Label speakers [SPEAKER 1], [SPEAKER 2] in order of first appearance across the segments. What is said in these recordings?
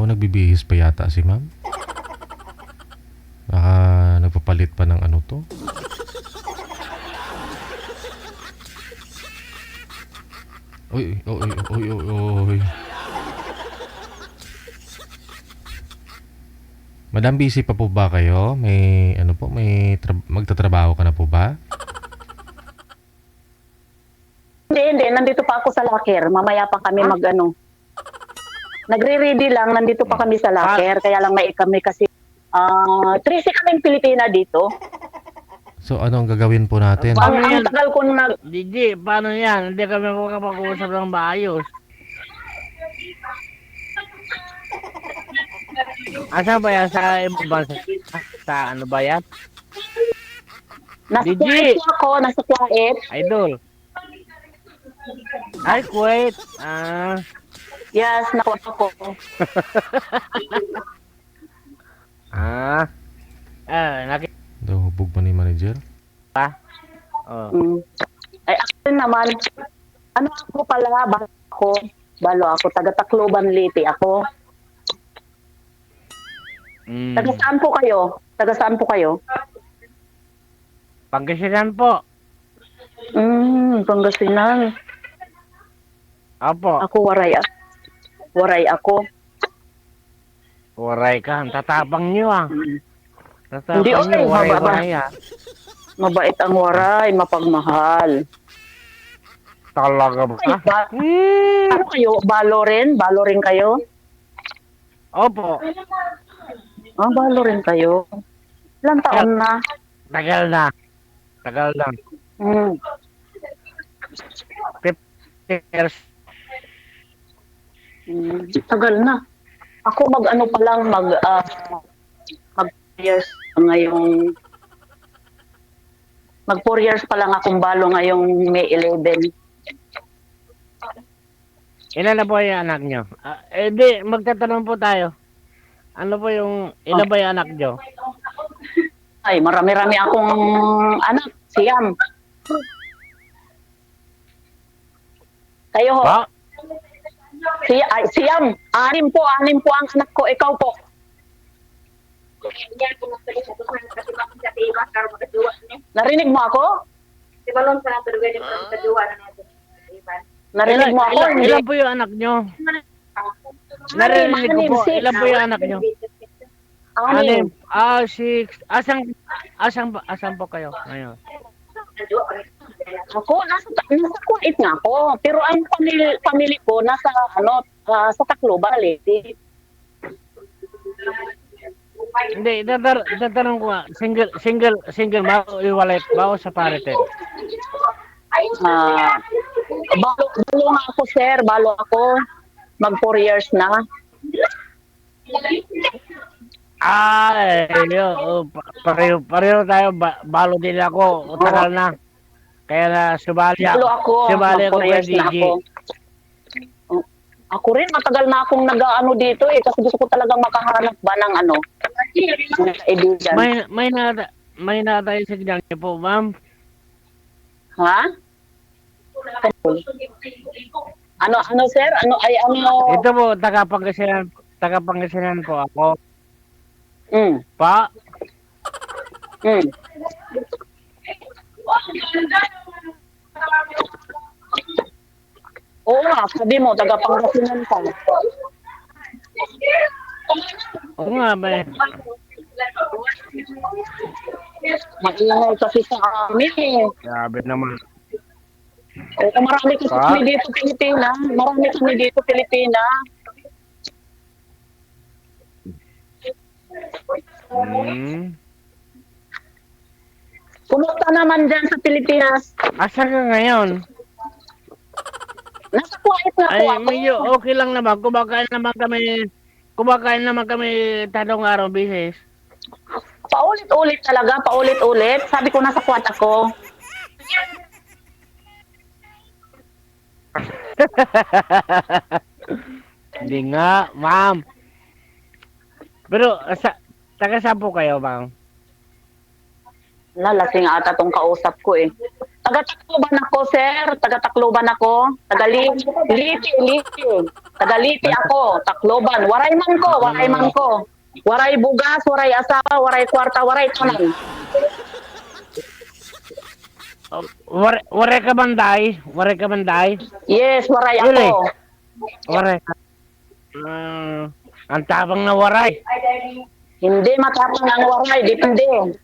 [SPEAKER 1] nagbibihis pa yata si ma'am. Baka nagpapalit pa ng ano to. Uy, uy, uy, uy, uy. Madam, busy pa po ba kayo? May ano po, magtatrabaho ka na po ba?
[SPEAKER 2] Hindi. Nandito pa ako sa locker. Mamaya pa kami mag-ano. Nagre-ready lang. Nandito pa kami sa locker. Kaya lang may kami kasi 13 kaming Pilipina dito.
[SPEAKER 1] So, ano ang gagawin po natin?
[SPEAKER 2] Ang tagal ko na...
[SPEAKER 3] Gigi, paano yan? Hindi kami makapag-uusap ng maayos. Asa ba yan? Sa bansa? Sa ano ba yan?
[SPEAKER 2] Nasa
[SPEAKER 3] Gigi!
[SPEAKER 2] Kuwait po ako. Nasa Kuwait.
[SPEAKER 3] Idol. Ay, Kuwait.
[SPEAKER 2] Yes, nakuha ko.
[SPEAKER 3] Nakita
[SPEAKER 1] Daw, hubog pa ni manager?
[SPEAKER 3] pa? Oh.
[SPEAKER 2] Ay, ako naman, ano ako pala, balo ako, taga Tacloban, Leyte ako. Taga saan po kayo? Taga saan po kayo?
[SPEAKER 3] Pangasinan po.
[SPEAKER 2] Pangasinan.
[SPEAKER 3] Opo.
[SPEAKER 2] Ako waray ako.
[SPEAKER 3] Waray ka. Ang tatapang nyo ah.
[SPEAKER 2] Hindi,
[SPEAKER 3] Tatapang nyo.
[SPEAKER 2] okay,
[SPEAKER 3] Waray ah.
[SPEAKER 2] Mabait ang waray, mapagmahal.
[SPEAKER 3] Talaga ba?
[SPEAKER 2] Ano kayo? Balo rin kayo?
[SPEAKER 3] Opo.
[SPEAKER 2] Balo rin kayo. Ilang taon na?
[SPEAKER 3] Tagal na. 50 years.
[SPEAKER 2] Tagal na. Ako mag-ano pa lang, mag 4 years ngayong... Mag 4 years pa lang akong balo ngayong May 11.
[SPEAKER 3] Ilan na po yung anak nyo? Di, magtatanong po tayo. Ano po yung, ilan ba yung anak nyo?
[SPEAKER 2] Ay, marami-rami akong anak. Siyam. Kayo ho?
[SPEAKER 3] Ba?
[SPEAKER 2] Siyam. Anim po ang anak ko. Ikaw po. Narinig mo ako? Narinig mo ako?
[SPEAKER 3] Ilan po yung anak nyo? Narinig ko po. Ilan po yung anak nyo?
[SPEAKER 2] Anim.
[SPEAKER 3] 6. Asan po kayo ngayon?
[SPEAKER 2] Ako, nasa Kuwait nga ako. Pero ang family ko, nasa, sa Tacloban, Leyte.
[SPEAKER 3] Hindi, tatanong ko nga, single ba o iwalay ba o sa parity?
[SPEAKER 2] Balo nga ako, sir. Balo ako. Mag 4 years na.
[SPEAKER 3] Pareho tayo, balo din ako, tagal na. Kaya na sumali ako. Sumali ako kay Gigi.
[SPEAKER 2] Ako rin, matagal na akong nag-ano dito kasi gusto ko talagang makahanap ba ng kaibigan.
[SPEAKER 3] May na tayo sa ginang niyo po, ma'am.
[SPEAKER 2] Ha? Ano, sir? Ano?
[SPEAKER 3] Ito po, taga-Pangasinan po ako. Pa?
[SPEAKER 2] Oo nga, sabi mo, taga-Pangasinan ka.
[SPEAKER 3] Oo nga, may.
[SPEAKER 2] Maingay kasi sa amin.
[SPEAKER 3] Grabe naman.
[SPEAKER 2] Marami kasi kami dito Pilipina. Kumusta naman dyan sa Pilipinas?
[SPEAKER 3] Asa ka ngayon?
[SPEAKER 2] Nasa Kuwait na po
[SPEAKER 3] Ay,
[SPEAKER 2] ako.
[SPEAKER 3] medyo okay lang naman. Kumakain naman kami talong araw bisis.
[SPEAKER 2] Paulit-ulit talaga, paulit-ulit. Sabi ko nasa Kuwait ako.
[SPEAKER 3] Hindi nga, ma'am. Pero, taga saan po kayo, ma'am?
[SPEAKER 2] Lasing ata tong kausap ko eh. Taga-Tacloban ako, sir. Taga-Tacloban ako. Taga-Leyte. Tagaliti ako, Tacloban. Waray man ko. Waray bugas, waray asawa, waray kwarta, waray tanan.
[SPEAKER 3] Waray ka banday? Waray ka banday?
[SPEAKER 2] Yes, waray
[SPEAKER 3] Really?
[SPEAKER 2] ako.
[SPEAKER 3] Waray ka. Ang tabang na waray.
[SPEAKER 2] Hindi matapang ang waray, depende.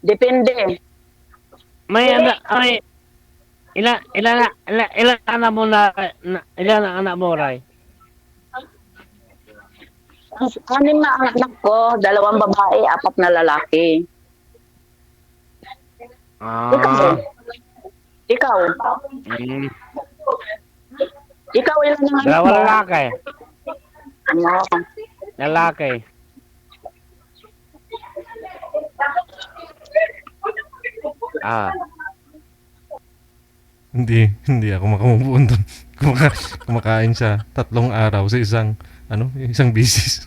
[SPEAKER 2] Depende.
[SPEAKER 3] May ilan anak mo ilan ang anak mo, Ray?
[SPEAKER 2] Anim na ang anak ko, 2 babae, 4 na lalaki.
[SPEAKER 3] Ah.
[SPEAKER 2] Ikaw?
[SPEAKER 3] Mm.
[SPEAKER 2] Ikaw ilan ang anak
[SPEAKER 3] Dalawa
[SPEAKER 2] mo?
[SPEAKER 3] lalaki.
[SPEAKER 2] Ano?
[SPEAKER 3] Lalaki. Ah.
[SPEAKER 1] Hindi ako makamove doon. Kumakain siya 3 araw sa isang bisis.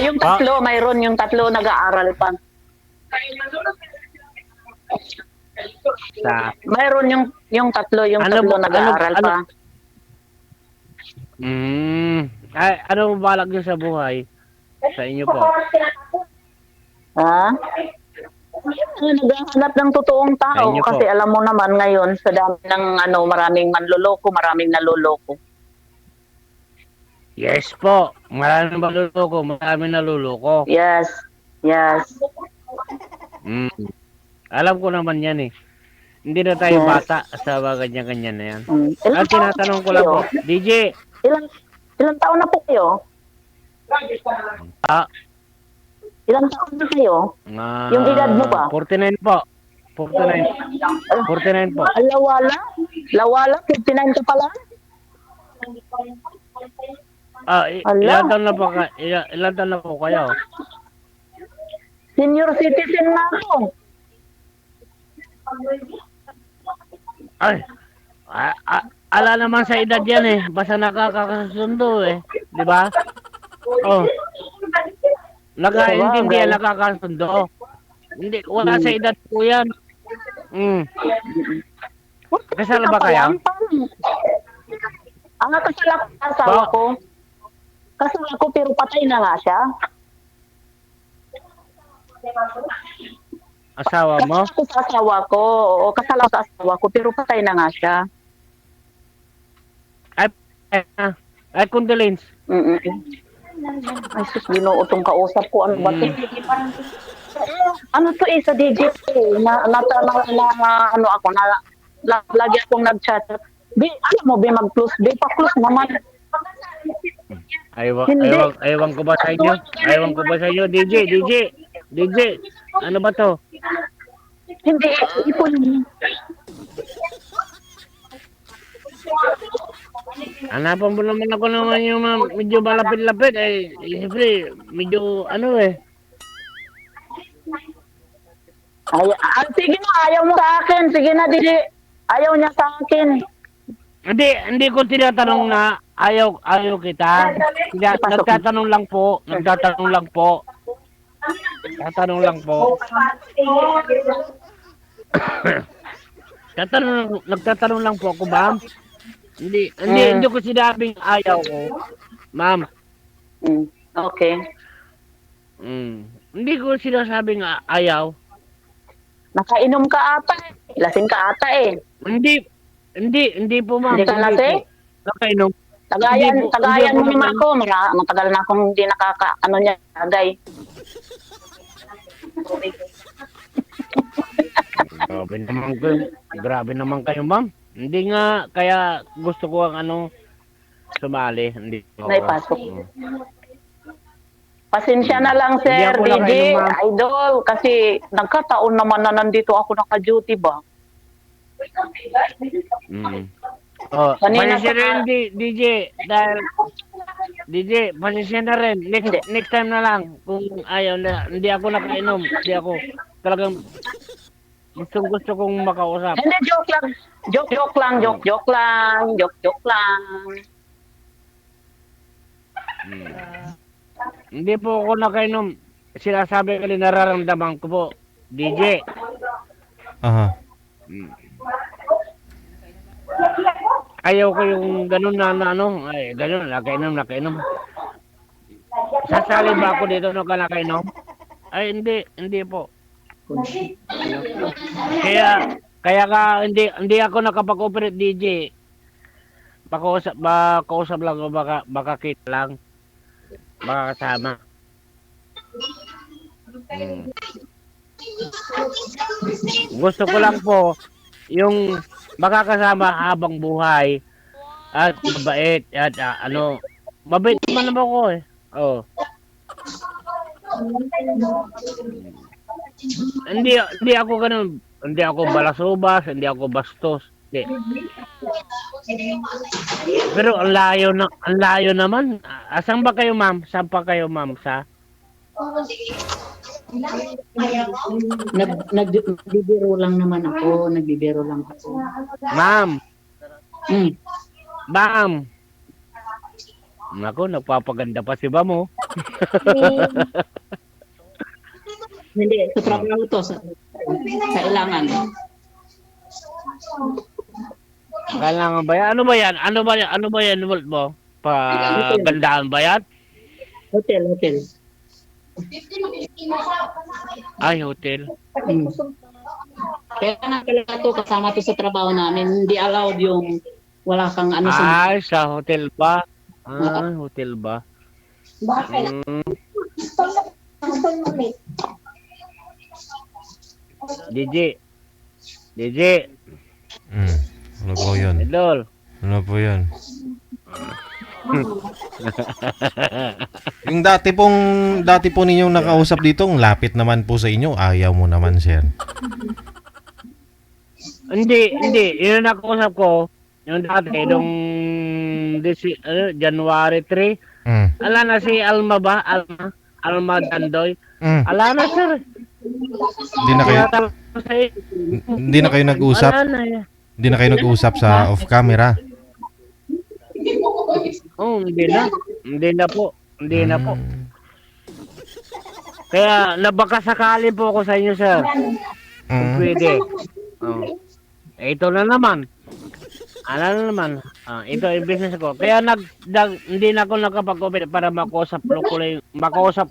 [SPEAKER 2] Yung 3, mayroon yung 3 nag-aaral pa. Mayroon yung 3, yung 3 nag-aaral pa.
[SPEAKER 3] Ay, anong balak niyo sa buhay? Sa inyo po?
[SPEAKER 2] Ha? Naghahanap ng totoong tao
[SPEAKER 3] Sa inyo po.
[SPEAKER 2] kasi alam mo naman ngayon sa dami ng maraming manloloko, maraming naloloko.
[SPEAKER 3] Yes po. Maraming maluloko, maraming naluloko.
[SPEAKER 2] Yes. Yes.
[SPEAKER 3] Mm. Alam ko naman yan eh. Hindi na tayo
[SPEAKER 2] Yes.
[SPEAKER 3] bata sa mga ganyan-ganyan na yan.
[SPEAKER 2] Ilang
[SPEAKER 3] Ang tinatanong ko lang po, DJ,
[SPEAKER 2] Ilang taon na po kayo?
[SPEAKER 3] ah,
[SPEAKER 2] Ilang taon na kayo? Yung edad mo ba?
[SPEAKER 3] 49 po. 49 po.
[SPEAKER 2] Lawala? Lawala? 59 ka pala?
[SPEAKER 3] Ilan taon na po ilan taon na po kayo?
[SPEAKER 2] Senior citizen na ako.
[SPEAKER 3] Ay, ala naman sa edad yan eh. Basta nakakasundo eh. Di ba? Oh. Nakaintindi yan, nakakasundo. Hindi, wala sa edad po yan. Kasal ba kayo?
[SPEAKER 2] Kasal ako sa asawa ko. Kasal ako pero patay na nga siya.
[SPEAKER 3] Asawa mo?
[SPEAKER 2] Kasal ako sa asawa ko. Oo, kasal ako sa asawa ko pero patay na nga siya.
[SPEAKER 3] Ay, condolence.
[SPEAKER 2] Ay, sus, ginoo tong kausap ko. Ano ba ito? Ano to sa DJ lagi akong nag-chat. Alam mo, mag-close. Pa-close naman.
[SPEAKER 3] Aywan ko ba sa inyo? Aywan ko ba sa inyo? DJ, ano ba to?
[SPEAKER 2] Hindi, ipon.
[SPEAKER 3] Hanapan mo naman ako naman yung medyo malapit-lapit. Siyempre, medyo ano eh.
[SPEAKER 2] Sige na, ayaw mo sa akin. Sige na, DJ. Ayaw niya sa akin.
[SPEAKER 3] Hindi ko tinatanong na ayaw kita. Nagtatanong lang po. Nagtatanong lang po Nagtatanong lang po ako, ma'am. Hindi ko sinabing ayaw ko. Ma'am.
[SPEAKER 2] Okay.
[SPEAKER 3] Hindi ko sinasabing ayaw.
[SPEAKER 2] Nakainom ka ata eh. Lasing ka ata eh.
[SPEAKER 3] Hindi po, ma'am.
[SPEAKER 2] Hindi ka lasing?
[SPEAKER 3] Nakainom.
[SPEAKER 2] Tagayan mo naman ako. Matagal na akong hindi niya, tagay.
[SPEAKER 3] Grabe naman kayo, ma'am. Hindi nga, kaya gusto ko ang sumali. Hindi ko.
[SPEAKER 2] Naipasok. Pasensya na lang, Sir DJ, idol, kasi nagkataon naman na nandito ako naka-duty ba?
[SPEAKER 3] Pasensya rin, DJ, dahil DJ, pasensya na rin. Next time na lang, kung ayaw na, hindi ako nakainom, hindi ako talagang gusto kong makausap.
[SPEAKER 2] Hindi, joke lang. Joke lang.
[SPEAKER 3] Hindi po ako nakainom. Sinasabi ko nararamdaman ko po. DJ.
[SPEAKER 1] Aha.
[SPEAKER 3] ayaw ko yung ganun na ano, ay ganun, nakainom. Sasali ba ako dito na nakainom? Ay, hindi po. Kaya ka hindi ako nakapag-operate DJ. Kausap lang o baka kita lang. Baka kasama. Hmm. Gusto ko lang po yung makakasama habang buhay at mabait at mabait naman ako eh. Oh. Hindi ako ganun. Hindi ako balasubas, hindi ako bastos. Hindi. Pero ang layo naman. Asan ba kayo, ma'am? Saan pa kayo, ma'am?
[SPEAKER 2] Nagbibiro lang naman ako.
[SPEAKER 3] Ma'am,
[SPEAKER 2] Mm.
[SPEAKER 3] ma'am. Nako, nagpapaganda pa si Bamo.
[SPEAKER 2] Hindi, sa trabaho to. Kailangan.
[SPEAKER 3] Kailangan ba yan? Ano ba yan, Walt mo? Pagandaan ba yan?
[SPEAKER 2] Hotel.
[SPEAKER 3] Ay, hotel.
[SPEAKER 2] Mm. Kaya pala to, kasama to sa trabaho namin. Hindi allowed yung wala kang ano sa...
[SPEAKER 3] Ay, sa hotel ba? Ah, hotel ba?
[SPEAKER 2] Bakit?
[SPEAKER 3] DJ.
[SPEAKER 1] Ano po yun?
[SPEAKER 3] Idol.
[SPEAKER 1] Ano po yun? Yung dati po ninyong nakausap dito, ang lapit naman po sa inyo. Ayaw mo naman, sir.
[SPEAKER 3] Hindi. Yun ang nakausap ko. Yung dati, nung January 3. Ala na si Alma ba? Alma Dandoy. Ala na, sir.
[SPEAKER 1] Hindi na kayo nag-usap. Hindi na kayo nag-usap sa off camera.
[SPEAKER 3] Oh, hindi na po. Kaya nabakasakali po ako sa inyo, sir. Kung pwede. Oh. Ito na naman. Ito yung business ko. Kaya hindi na ako nakapag-operate para makausap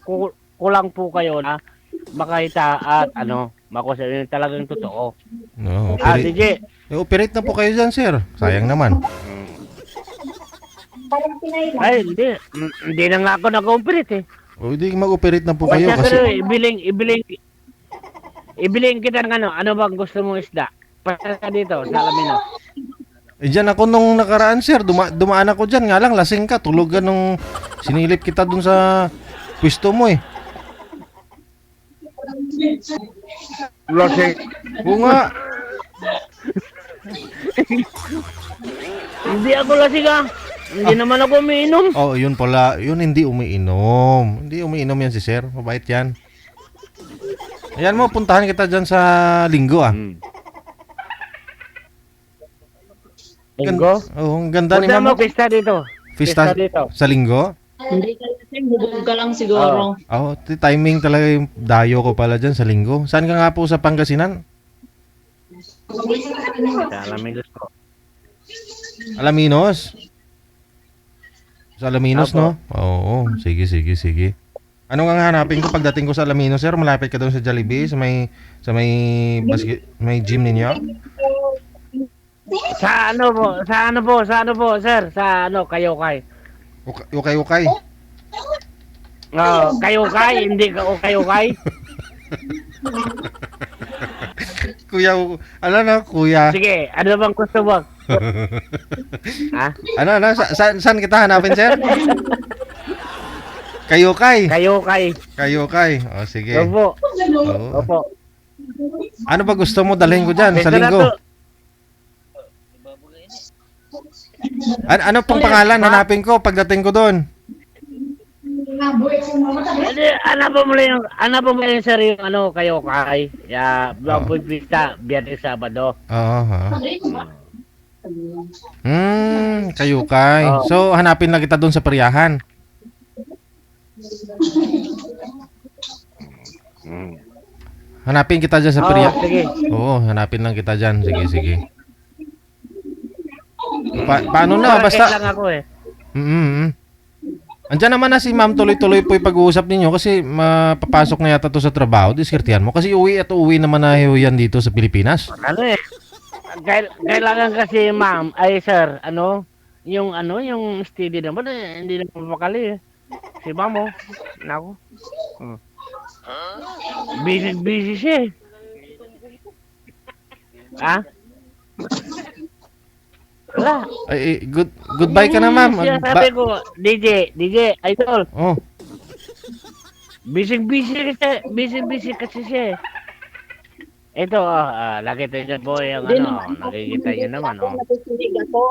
[SPEAKER 3] ko lang po kayo na makita at makausap yung talagang totoo.
[SPEAKER 1] No,
[SPEAKER 3] DJ.
[SPEAKER 1] operate na po kayo dyan, sir. Sayang naman.
[SPEAKER 3] Ay, hindi na nga ako nag-operate eh.
[SPEAKER 1] O, hindi mag-operate na po kayo kasi...
[SPEAKER 3] Pero ibiliin kita ng ano bang gusto mong isda? Para dito, sa Alamino.
[SPEAKER 1] Dyan ako nung nakaraan, sir. Dumaan ako dyan. Nga lang, lasing ka. Tulog ka nung sinilip kita dun sa pwesto mo eh.
[SPEAKER 3] Lasing.
[SPEAKER 1] Oo nga.
[SPEAKER 3] Hindi ako lasing ah. Hindi naman ako umiinom.
[SPEAKER 1] Oh, yun pala. Yun hindi umiinom. Hindi umiinom yan si sir. Mabait yan. Ayan mo, puntahan kita dyan sa Linggo ah.
[SPEAKER 3] Linggo?
[SPEAKER 1] Oh, ang ganda ni
[SPEAKER 3] Punta mo
[SPEAKER 1] ma'am.
[SPEAKER 3] pista dito.
[SPEAKER 1] Pista
[SPEAKER 3] dito.
[SPEAKER 1] sa Linggo?
[SPEAKER 2] Hindi ka lasing, bubog ka lang siguro.
[SPEAKER 1] Oh, timing talaga yung dayo ko pala dyan sa Linggo. Saan ka nga po sa Pangasinan?
[SPEAKER 3] Sa Alaminos po.
[SPEAKER 1] Alaminos? Sa Alaminos,
[SPEAKER 3] Apo.
[SPEAKER 1] no? Oo, sige. Ano nga hanapin ko pagdating ko sa Alaminos, sir? Malapit ka doon sa Jollibee, may gym ninyo?
[SPEAKER 3] Sa ano po, sir? Sa Kayokay.
[SPEAKER 1] Okay.
[SPEAKER 3] Kayokay, hindi ka Kayokay.
[SPEAKER 1] Kuya, kuya.
[SPEAKER 3] Sige, ano bang gusto mo? Ha?
[SPEAKER 1] Saan kita hanapin, sir? Kayokay.
[SPEAKER 3] Kayokay.
[SPEAKER 1] O, sige.
[SPEAKER 3] Opo.
[SPEAKER 1] Oo.
[SPEAKER 3] Opo.
[SPEAKER 1] Ano ba gusto mo dalhin ko dyan sa
[SPEAKER 3] Ito na
[SPEAKER 1] Linggo?
[SPEAKER 3] to.
[SPEAKER 1] Ano pong pangalan hanapin ko pagdating ko doon?
[SPEAKER 3] Ano po mo yung sir yung Kayokay? Pista, Biyernes, Sabado.
[SPEAKER 1] Oo. Kayukay.
[SPEAKER 3] Oo.
[SPEAKER 1] So, hanapin lang kita doon sa Periyahan. Hanapin kita dyan sa Periyahan.
[SPEAKER 3] Sige.
[SPEAKER 1] Oo, hanapin lang kita dyan. Sige. Paano na?
[SPEAKER 3] Market
[SPEAKER 1] Basta...
[SPEAKER 3] lang ako eh.
[SPEAKER 1] Mm-hmm. Andiyan naman na si ma'am, tuloy-tuloy po yung pag-uusap ninyo kasi mapapasok na yata to sa trabaho. Diskartihan mo. Kasi uwi at uwi naman na yan dito sa Pilipinas.
[SPEAKER 3] Ano eh. Kailangan kasi ma'am, ay sir, yung steady naman eh, hindi na mapakali eh. Si ma'am oh. Nako. Busy siya eh. Ha? Wala.
[SPEAKER 1] Ay, goodbye ka na ma'am.
[SPEAKER 3] Siya sabi ko, DJ, idol.
[SPEAKER 1] Oh,
[SPEAKER 3] Busy kasi siya eh. Ito, nakita niyo po yung
[SPEAKER 2] Hindi
[SPEAKER 3] ano,
[SPEAKER 2] naman.
[SPEAKER 3] nakikita niyo naman, oh.
[SPEAKER 2] Nakikinig ako.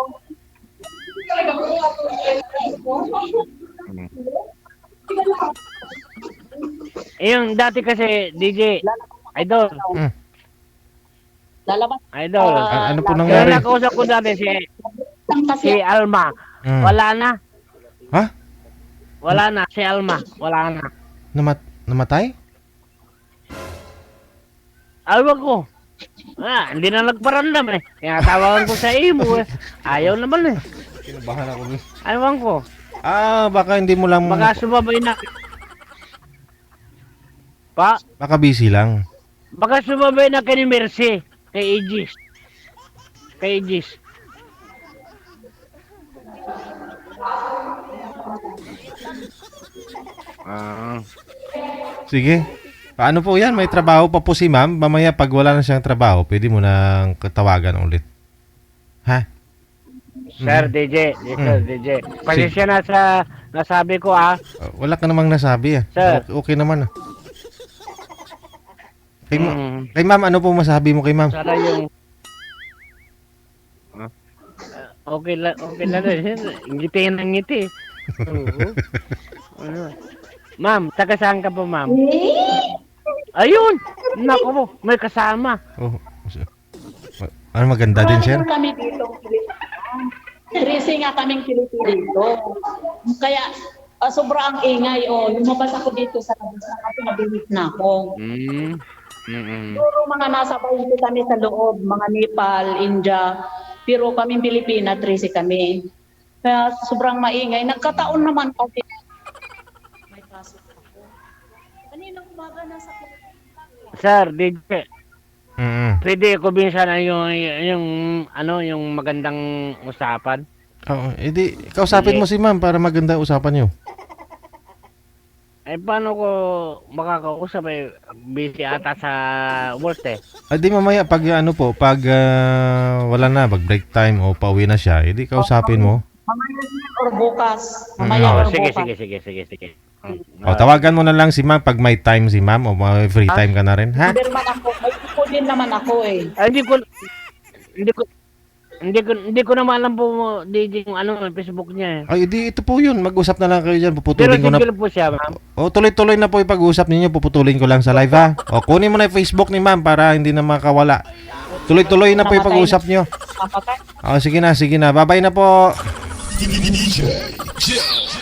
[SPEAKER 3] Yung dati kasi, DJ, idol,
[SPEAKER 2] Lalabas
[SPEAKER 3] idol.
[SPEAKER 1] ano po
[SPEAKER 3] Kaya
[SPEAKER 1] nangyari?
[SPEAKER 3] nakausap ko dati si
[SPEAKER 2] lang kasi
[SPEAKER 3] Alma.
[SPEAKER 1] Mm.
[SPEAKER 3] Wala na.
[SPEAKER 1] Ha?
[SPEAKER 3] Wala na, si Alma. Wala na.
[SPEAKER 1] Namatay?
[SPEAKER 3] Awag ko. Hindi na nagparandam eh. Kaya tawagan ko sa imo eh. Ayaw naman eh.
[SPEAKER 1] Kinabahan ako dun.
[SPEAKER 3] Ayaw ko.
[SPEAKER 1] Baka hindi mo lang...
[SPEAKER 3] Baka sumabay na.
[SPEAKER 1] Baka busy lang.
[SPEAKER 3] Baka sumabay na kay ni Mercy. Kay Aegis. Kay Aegis.
[SPEAKER 1] Sige. Paano po yan? May trabaho pa po si ma'am. Mamaya pag wala na siyang trabaho, pwede mo nang katawagan ulit. Ha?
[SPEAKER 3] Sir DJ. Sir DJ. Pasensya na sa nasabi ko
[SPEAKER 1] Wala ka namang nasabi ah.
[SPEAKER 3] Sir.
[SPEAKER 1] Okay naman ah.
[SPEAKER 3] Mm.
[SPEAKER 1] Kay ma'am, ano po masabi mo kay ma'am?
[SPEAKER 3] Sana yung okay lang rin. Ngiti ng ngiti. Oo. Ano? Ma'am, taga saan ka po, ma'am? Ayun! Nako mo, may kasama.
[SPEAKER 1] Oh. Ano maganda din siya?
[SPEAKER 2] kami dito. Racing nga kaming Pilipino dito. Kaya sobrang ingay. Lumabas ako dito sa labas na kasi nabilis na ako. Puro mga nasa 20 kami sa loob, mga Nepal, India. Pero kami Pilipina, 13 kami. Kaya sobrang maingay. Nagkataon naman kasi. May pasok ako. Kaninang umaga nasa
[SPEAKER 3] Sir, DJ. Pwede ko binsan yung magandang usapan.
[SPEAKER 1] Oo, edi kausapin mo si ma'am para maganda usapan niyo.
[SPEAKER 3] Paano ko makakausap busy ata sa work eh.
[SPEAKER 1] Di mamaya pag pag wala na, pag break time o pauwi na siya, edi kausapin mo.
[SPEAKER 2] mamaya or bukas. Mamaya or
[SPEAKER 3] Sige.
[SPEAKER 1] Tawagan mo na lang si ma'am pag may time si ma'am o may free time ka na rin, ha?
[SPEAKER 2] May din naman ako eh.
[SPEAKER 3] Hindi ko naman alam po DJ yung Facebook niya eh.
[SPEAKER 1] Ay, edi ito po yun. Mag-usap na lang kayo dyan.
[SPEAKER 3] Pero
[SPEAKER 1] Puputulin ko na.
[SPEAKER 3] single po siya, ma'am.
[SPEAKER 1] Tuloy-tuloy na po yung pag-uusap ninyo. Puputulin ko lang sa live, ha? Kunin mo na yung Facebook ni ma'am para hindi na makawala. Tuloy-tuloy na po yung pag-uusap nyo.
[SPEAKER 2] Kapatay.
[SPEAKER 1] Sige na. Bye-bye na po.
[SPEAKER 4] DJ Jeff